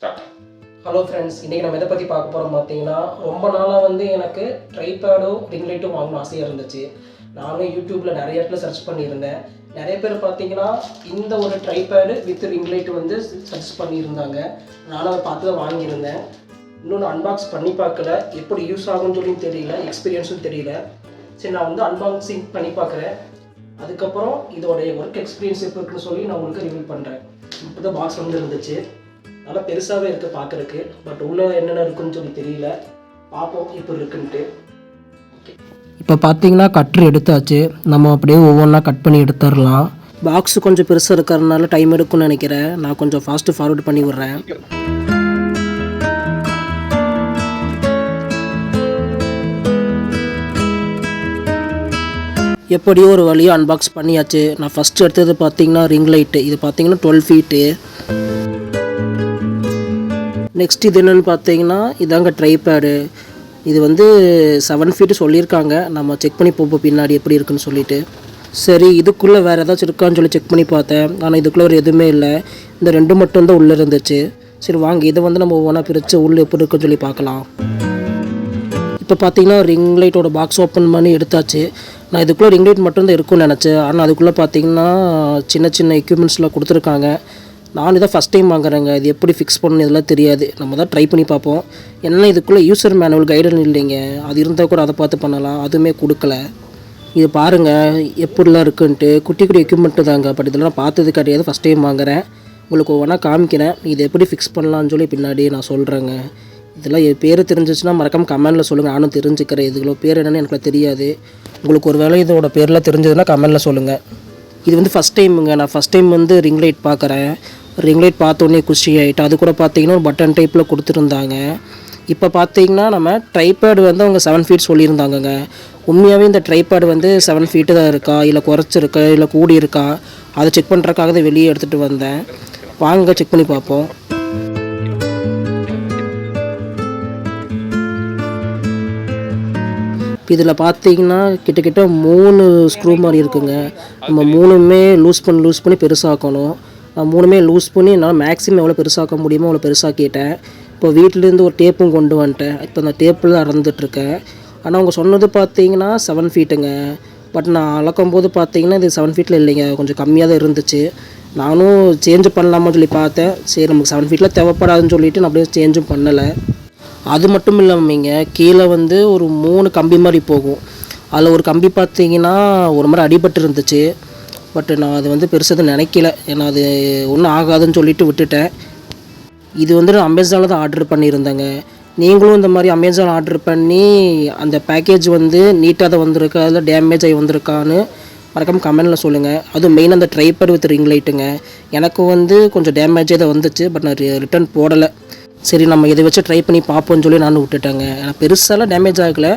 Start. Hello friends, இன்றைக்கி நம்ம எதை பற்றி பார்க்க போகிறோம் பார்த்தீங்கன்னா, ரொம்ப நாளாக எனக்கு ட்ரைபேடும் ரிங் லைட்டும் வாங்கணும் ஆசையாக இருந்துச்சு. நானும் யூடியூப்பில் நிறைய இடத்துல சர்ச் பண்ணியிருந்தேன். நிறைய பேர் பார்த்தீங்கன்னா இந்த ஒரு tripod with ring light search பண்ணியிருந்தாங்க. நானும் அதை பார்த்து தான் வாங்கியிருந்தேன். இன்னொன்று அன்பாக்ஸ் பண்ணி பார்க்கல, எப்படி யூஸ் ஆகும்னு சொல்லி தெரியல, எக்ஸ்பீரியன்ஸும் தெரியல. சரி, நான் அன்பாக்சிங் பண்ணி பார்க்குறேன். அதுக்கப்புறம் இதோடைய ஒர்க் எக்ஸ்பீரியன்ஸ் எப்படி இருக்குன்னு சொல்லி நான் உங்களுக்கு ரிவீல் பண்ணுறேன். இப்போ தான் பாக்ஸ் இருந்துச்சு, நல்லா பெருசாகவே இருக்குது பார்க்குறக்கு. பட் உள்ளே என்னென்ன இருக்குன்னு சொல்லி தெரியல, பார்ப்போம் எப்படி இருக்குன்ட்டு. ஓகே, இப்போ பார்த்தீங்கன்னா கட்ரு எடுத்தாச்சு. நம்ம அப்படியே ஒவ்வொன்றா கட் பண்ணி எடுத்துடலாம். பாக்ஸு கொஞ்சம் பெருசாக இருக்கிறதுனால டைம் எடுக்கும்னு நினைக்கிறேன். நான் கொஞ்சம் ஃபாஸ்ட்டு ஃபார்வர்ட் பண்ணி விட்றேன். எப்படியோ ஒரு வழியாக அன்பாக்ஸ் பண்ணியாச்சு. நான் ஃபஸ்ட்டு எடுத்தது பார்த்தீங்கன்னா ரிங் லைட்டு. இது பார்த்தீங்கன்னா 12 ஃபீட்டு. நெக்ஸ்ட் இது என்னென்னு பார்த்தீங்கன்னா இதாங்க ட்ரைபேடு. இது 7 ஃபீட்டு சொல்லியிருக்காங்க. நம்ம செக் பண்ணி போப்போம் பின்னாடி எப்படி இருக்குன்னு சொல்லிட்டு. சரி, இதுக்குள்ளே வேறு ஏதாச்சும் இருக்கான்னு சொல்லி செக் பண்ணி பார்த்தேன். ஆனால் இதுக்குள்ளே ஒரு எதுவுமே இல்லை. இந்த 2 மட்டும்தான் உள்ளே இருந்துச்சு. சரி வாங்க, இதை நம்ம ஒவ்வொன்றா பிரித்து உள்ளே எப்படி இருக்குன்னு சொல்லி பார்க்கலாம். இப்போ பார்த்தீங்கன்னா ரிங் லைட்டோட பாக்ஸ் ஓப்பன் பண்ணி எடுத்தாச்சு. நான் இதுக்குள்ளே ரிங் லைட் மட்டும்தான் இருக்குன்னு நினச்சேன். ஆனால் அதுக்குள்ளே பார்த்தீங்கன்னா சின்ன சின்ன எக்யூப்மெண்ட்ஸ்லாம் கொடுத்துருக்காங்க. நான் இதை ஃபஸ்ட் டைம் வாங்குறேங்க. இது எப்படி ஃபிக்ஸ் பண்ணணும் இதெல்லாம் தெரியாது. நம்ம தான் ட்ரை பண்ணி பார்ப்போம். ஏன்னா இதுக்குள்ளே யூசர் மேனுவல் கைடன் இல்லைங்க. அது இருந்தால் கூட அதை பார்த்து பண்ணலாம், அதுவுமே கொடுக்கல. இது பாருங்கள் எப்படிலாம் இருக்குன்ட்டு. குட்டி குட்டி எக்யூப்மெண்ட்டு தாங்க. பட் இதெல்லாம் பார்த்தது கிடையாது, ஃபஸ்ட் டைம் வாங்குகிறேன். உங்களுக்கு ஒவ்வொன்றா காமிக்கிறேன். இது எப்படி ஃபிக்ஸ் பண்ணலான்னு சொல்லி பின்னாடி நான் சொல்கிறேங்க. இதெல்லாம் என் பேர் தெரிஞ்சிச்சுன்னா மறக்காமல் கமெண்டில் சொல்லுங்கள், நானும் தெரிஞ்சுக்கிறேன். இதுகளோ பேர் என்னென்னு எனக்கு தெரியாது. உங்களுக்கு ஒரு வேளை இதோட பேர்லாம் தெரிஞ்சதுன்னா கமெண்டில் சொல்லுங்கள். இது ஃபஸ்ட் டைமுங்க. நான் ஃபஸ்ட் டைம் ரிங் லைட் பார்க்குறேன். ரிங் லைட் பார்த்தோன்னே குஷி ஆகிட்டு. அது கூட பார்த்தீங்கன்னா ஒரு பட்டன் டைப்பில் கொடுத்துருந்தாங்க. இப்போ பார்த்தீங்கன்னா நம்ம ட்ரைபேடு அவங்க 7 ஃபீட் சொல்லியிருந்தாங்கங்க. உண்மையாகவே இந்த ட்ரைபேடு 7 ஃபீட்டு தான் இருக்கா, இல்லை குறைச்சிருக்கா, இல்லை கூடி இருக்கா, அதை செக் பண்ணுறதுக்காக தான் வெளியே எடுத்துகிட்டு வந்தேன். வாங்க செக் பண்ணி பார்ப்போம். இதில் பார்த்தீங்கன்னா கிட்டத்தட்ட 3 ஸ்க்ரூ மாதிரி இருக்குங்க. நம்ம 3மே லூஸ் பண்ணி பெருசாக்கணும். 3மே லூஸ் பண்ணி என்னால் மேக்ஸிமம் எவ்வளோ பெருசாக்க முடியுமோ அவ்வளோ பெருசாக்கிட்டேன். இப்போ வீட்டிலேருந்து ஒரு டேப்பும் கொண்டு வந்துட்டேன். இப்போ அந்த டேப்பில் தான் அறந்துட்டுருக்கேன். ஆனால் அவங்க சொன்னது பார்த்தீங்கன்னா 7 ஃபீட்டுங்க. பட் நான் அளக்கும் போது பார்த்தீங்கன்னா இது 7 ஃபீட்டில் இல்லைங்க, கொஞ்சம் கம்மியாக தான் இருந்துச்சு. நானும் சேஞ்சு பண்ணலாமான்னு சொல்லி பார்த்தேன். சரி, நமக்கு 7 ஃபீட்டில் தேவைப்படாதுன்னு சொல்லிவிட்டு நான் அப்படியே சேஞ்சும் பண்ணலை. அது மட்டும் இல்லாமங்க கீழே ஒரு 3 கம்பி மாதிரி போகும். அதில் ஒரு கம்பி பார்த்தீங்கன்னா ஒரு மாதிரி அடிபட்டு இருந்துச்சு. பட் நான் அது பெருசாக நினைக்கல, ஏன்னா அது ஒன்றும் ஆகாதுன்னு சொல்லிட்டு விட்டுட்டேன். இது நான் அமேசானில் தான் ஆர்டர் பண்ணியிருந்தேங்க. நீங்களும் இந்த மாதிரி அமேசான் ஆர்டர் பண்ணி அந்த பேக்கேஜ் நீட்டாக தான் வந்திருக்கா, அதில் டேமேஜ் ஆகி வந்திருக்கான்னு மறக்காமல் கமெண்டில் சொல்லுங்கள். அதுவும் மெயின் அந்த ட்ரைபேட் வித் ரிங் லைட்டுங்க. எனக்கு கொஞ்சம் டேமேஜாக தான் வந்துச்சு. பட் நான் ரிட்டர்ன் போடலை. சரி, நம்ம இதை வச்சு ட்ரை பண்ணி பார்ப்போம்னு சொல்லி நானும் விட்டுட்டேங்க. ஏன்னா பெருசாலாம் டேமேஜ் ஆகலை,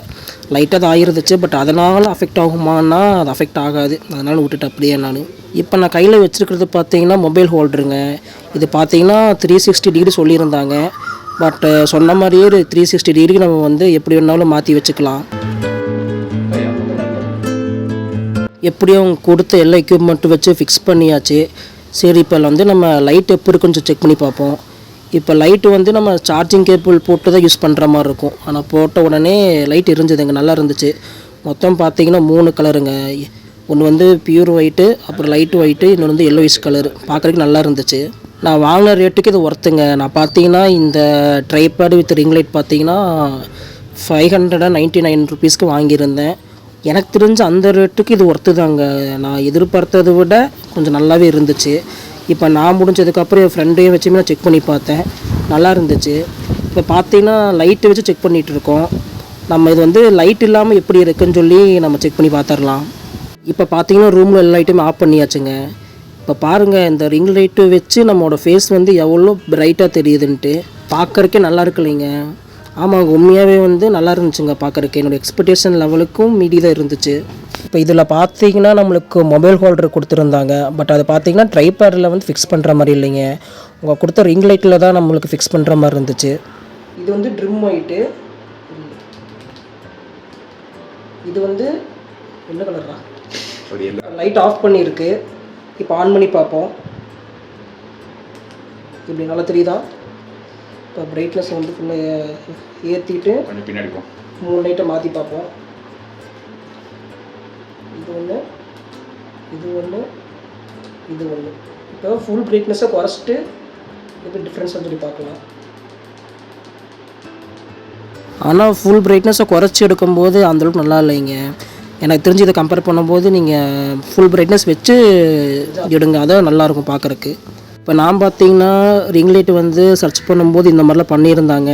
லைட்டாக தான் ஆகிருந்துச்சு. பட் அதனால் அஃபெக்ட் ஆகுமான்னா அது அஃபெக்ட் ஆகாது, அதனால் விட்டுட்டேன் அப்படியே நான். இப்போ நான் கையில் வச்சுருக்கிறது பார்த்தீங்கன்னா மொபைல் ஹோல்டருங்க. இது பார்த்தீங்கன்னா 360 டிகிரி சொல்லியிருந்தாங்க. பட் சொன்ன மாதிரியே 360 டிகிரிக்கு நம்ம எப்படி வேணாலும் மாற்றி வச்சுக்கலாம். எப்படியும் அவங்க கொடுத்த எல்லா எக்யூப்மெண்ட்டும் வச்சு ஃபிக்ஸ் பண்ணியாச்சு. சரி, இப்போ நம்ம லைட் எப்படி இருக்குன்னு செக் பண்ணி பார்ப்போம். இப்போ லைட்டு நம்ம சார்ஜிங் கேபிள் போட்டு தான் யூஸ் பண்ணுற மாதிரி இருக்கும். ஆனால் போட்ட உடனே லைட் எரிஞ்சுதுங்க, நல்லா இருந்துச்சு. மொத்தம் பார்த்தீங்கன்னா 3 கலருங்க. ஒன்று பியூர் ஒயிட்டு, அப்புறம் லைட் ஒயிட்டு, இன்னொன்று எல்லோயிஷ் கலரு. பார்க்குறதுக்கு நல்லா இருந்துச்சு. நான் வாங்கின ரேட்டுக்கு இது ஒர்த்துங்க. நான் பார்த்தீங்கன்னா இந்த ட்ரைபேடு வித் ரிங் லைட் பார்த்தீங்கன்னா 599 ருபீஸ்க்கு வாங்கியிருந்தேன். எனக்கு தெரிஞ்ச அந்த ரேட்டுக்கு இது ஒர்த்து தாங்க. நான் எதிர்பார்த்ததை விட கொஞ்சம் நல்லாவே இருந்துச்சு. இப்போ நான் முடிஞ்சதுக்கப்புறம் என் ஃப்ரெண்டையும் வச்சுமே நான் செக் பண்ணி பார்த்தேன், நல்லா இருந்துச்சு. இப்போ பார்த்தீங்கன்னா லைட்டை வச்சு செக் பண்ணிகிட்டு இருக்கோம். நம்ம இது லைட் இல்லாமல் எப்படி இருக்குன்னு சொல்லி நம்ம செக் பண்ணி பார்த்துடலாம். இப்போ பார்த்தீங்கன்னா ரூமில் எல்லா லைட்டுமே ஆஃப் பண்ணியாச்சுங்க. இப்போ பாருங்கள், இந்த ரிங் லைட்டு வச்சு நம்மளோட ஃபேஸ் எவ்வளோ பிரைட்டாக தெரியுதுன்ட்டு. பார்க்குறக்கே நல்லா இருக்கு இல்லைங்க. ஆமாங்க, உண்மையாகவே நல்லா இருந்துச்சுங்க பார்க்குறக்கு. என்னோடய எக்ஸ்பெக்டேஷன் லெவலுக்கும் மீடி தான் இருந்துச்சு. இப்போ இதில் பார்த்தீங்கன்னா நம்மளுக்கு மொபைல் ஹோல்டர் கொடுத்துருந்தாங்க. பட் அதை பார்த்தீங்கன்னா ட்ரைபேடில் ஃபிக்ஸ் பண்ணுற மாதிரி இல்லைங்க. உங்கள் கொடுத்த ரிங் லைட்டில் தான் நம்மளுக்கு ஃபிக்ஸ் பண்ணுற மாதிரி இருந்துச்சு. இது ட்ரிம் ஒயிட்டு. இது என்ன கலரா? லைட் ஆஃப் பண்ணியிருக்கு. இப்போ ஆன் பண்ணி பார்ப்போம். இப்படி நல்லா தெரியுதா? இப்போ பிரைட்னஸ் வந்து ஃபுல்லாக ஏற்றிட்டு கொஞ்சம் பின்னாடி போ. 3 லைட்டை மாற்றி பார்ப்போம். இது ஒன்று, இது ஒன்று, இது ஒன்று. இப்போ ஃபுல் பிரைட்னஸை குறைச்சிட்டு எப்படி டிஃப்ரென்ஸ் சொல்லி பார்க்கலாம். ஆனால் ஃபுல் பிரைட்னஸை குறைச்சி எடுக்கும்போது அந்தளவுக்கு நல்லா இல்லைங்க. எனக்கு தெரிஞ்சு இதை கம்பேர் பண்ணும்போது நீங்கள் ஃபுல் பிரைட்னஸ் வச்சு எடுங்க, அதான் நல்லாயிருக்கும் பார்க்குறக்கு. இப்போ நான் பார்த்தீங்கன்னா ரிங் லைட் வந்து சர்ச் பண்ணும்போது இந்த மாதிரிலாம் பண்ணியிருந்தாங்க.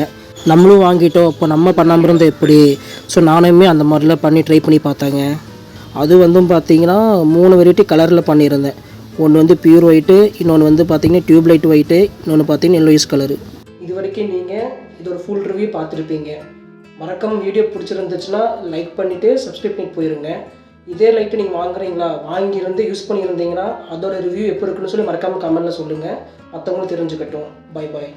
நம்மளும் வாங்கிட்டோம், இப்போ நம்ம பண்ணாமல் இருந்தால் எப்படி? ஸோ நானுமே அந்த மாதிரிலாம் பண்ணி ட்ரை பண்ணி பார்த்தேங்க. அது வந்து பார்த்தீங்கன்னா 3 வெரைட்டி கலரில் பண்ணியிருந்தேன். ஒன்று வந்து பியூர் ஒயிட்டு, இன்னொன்று வந்து பார்த்தீங்கன்னா டியூப் லைட் ஒயிட்டு, இன்னொன்று பார்த்தீங்கன்னா எல்லோயிஷ் கலரு. இது வரைக்கும் நீங்கள் இதோட ஃபுல் ரிவ்யூ பார்த்துருப்பீங்க. மறக்காம வீடியோ பிடிச்சிருந்துச்சுன்னா லைக் பண்ணிவிட்டு சப்ஸ்கிரைப் பண்ணிட்டு போயிருங்க. இதே லைட்டு நீங்கள் வாங்குறீங்களா, வாங்கியிருந்து யூஸ் பண்ணியிருந்தீங்கன்னா அதோட ரிவ்யூ எப்படி இருக்குன்னு சொல்லி மறக்காமல் கமெண்ட்டில் சொல்லுங்கள், மற்றவங்களும் தெரிஞ்சுக்கட்டும். Bye bye.